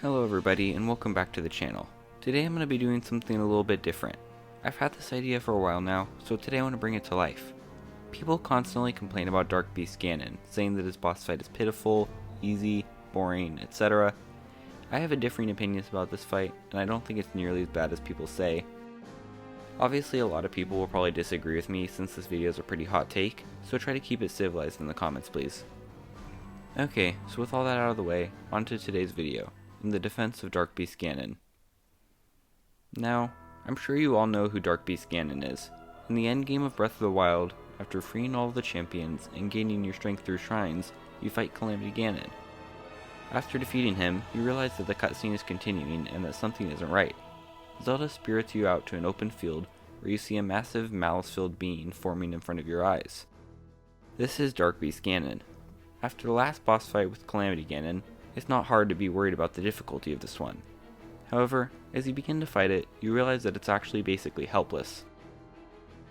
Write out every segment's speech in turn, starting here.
Hello everybody and welcome back to the channel. Today I'm going to be doing something a little bit different. I've had this idea for a while now, so today I want to bring it to life. People constantly complain about Dark Beast Ganon, saying that his boss fight is pitiful, easy, boring, etc. I have a differing opinions about this fight, and I don't think it's nearly as bad as people say. Obviously a lot of people will probably disagree with me since this video is a pretty hot take, so try to keep it civilized in the comments please. Okay, so with all that out of the way, on to today's video. In the defense of Dark Beast Ganon. Now, I'm sure you all know who Dark Beast Ganon is. In the endgame of Breath of the Wild, after freeing all of the champions and gaining your strength through shrines, you fight Calamity Ganon. After defeating him, you realize that the cutscene is continuing and that something isn't right. Zelda spirits you out to an open field where you see a massive malice-filled being forming in front of your eyes. This is Dark Beast Ganon. After the last boss fight with Calamity Ganon, it's not hard to be worried about the difficulty of this one. However, as you begin to fight it, you realize that it's actually basically helpless.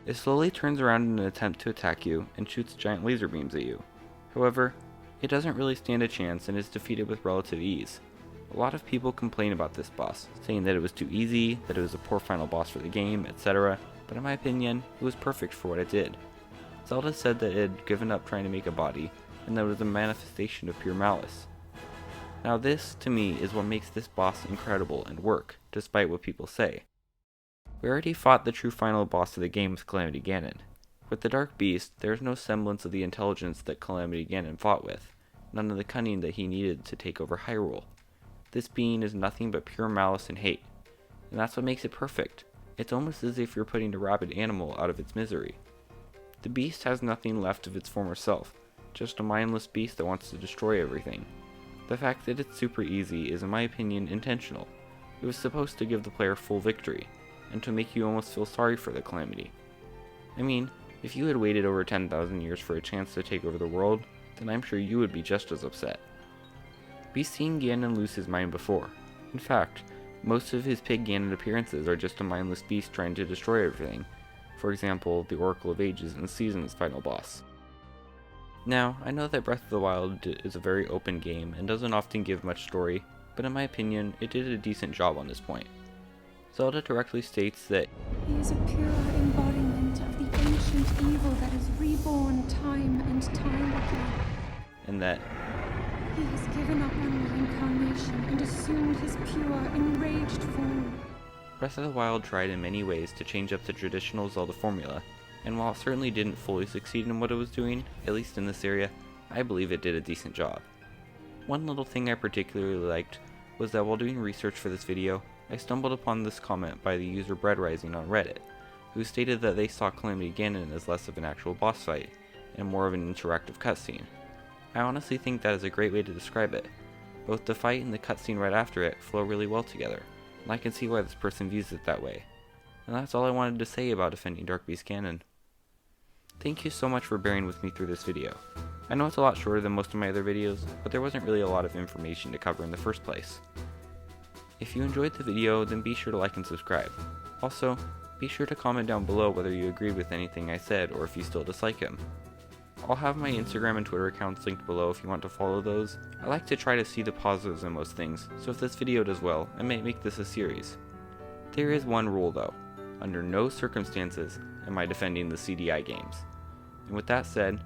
It slowly turns around in an attempt to attack you and shoots giant laser beams at you. However, it doesn't really stand a chance and is defeated with relative ease. A lot of people complain about this boss, saying that it was too easy, that it was a poor final boss for the game, etc. But in my opinion, it was perfect for what it did. Zelda said that it had given up trying to make a body, and that it was a manifestation of pure malice. Now this, to me, is what makes this boss incredible and work, despite what people say. We already fought the true final boss of the game with Calamity Ganon. With the Dark Beast, there is no semblance of the intelligence that Calamity Ganon fought with, none of the cunning that he needed to take over Hyrule. This being is nothing but pure malice and hate, and that's what makes it perfect. It's almost as if you're putting a rabid animal out of its misery. The beast has nothing left of its former self, just a mindless beast that wants to destroy everything. The fact that it's super easy is in my opinion intentional. It was supposed to give the player full victory, and to make you almost feel sorry for the Calamity. I mean, if you had waited over 10,000 years for a chance to take over the world, then I'm sure you would be just as upset. We've seen Ganon lose his mind before. In fact, most of his Pig Ganon appearances are just a mindless beast trying to destroy everything. For example, the Oracle of Ages and Season's final boss. Now, I know that Breath of the Wild is a very open game and doesn't often give much story, but in my opinion, it did a decent job on this point. Zelda directly states that he is a pure embodiment of the ancient evil that is reborn time and time again. And that he has given up on reincarnation and assumed his pure, enraged form. Breath of the Wild tried in many ways to change up the traditional Zelda formula, and while it certainly didn't fully succeed in what it was doing, at least in this area, I believe it did a decent job. One little thing I particularly liked was that while doing research for this video, I stumbled upon this comment by the user BreadRising on Reddit, who stated that they saw Calamity Ganon as less of an actual boss fight, and more of an interactive cutscene. I honestly think that is a great way to describe it. Both the fight and the cutscene right after it flow really well together, and I can see why this person views it that way. And that's all I wanted to say about defending Dark Beast Ganon. Thank you so much for bearing with me through this video. I know it's a lot shorter than most of my other videos, but there wasn't really a lot of information to cover in the first place. If you enjoyed the video, then be sure to like and subscribe. Also, be sure to comment down below whether you agreed with anything I said or if you still dislike him. I'll have my Instagram and Twitter accounts linked below if you want to follow those. I like to try to see the positives in most things, so if this video does well, I may make this a series. There is one rule though. Under no circumstances am I defending the CDI games. And with that said,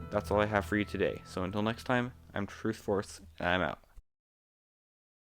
that's all I have for you today. So until next time, I'm Truth Force, and I'm out.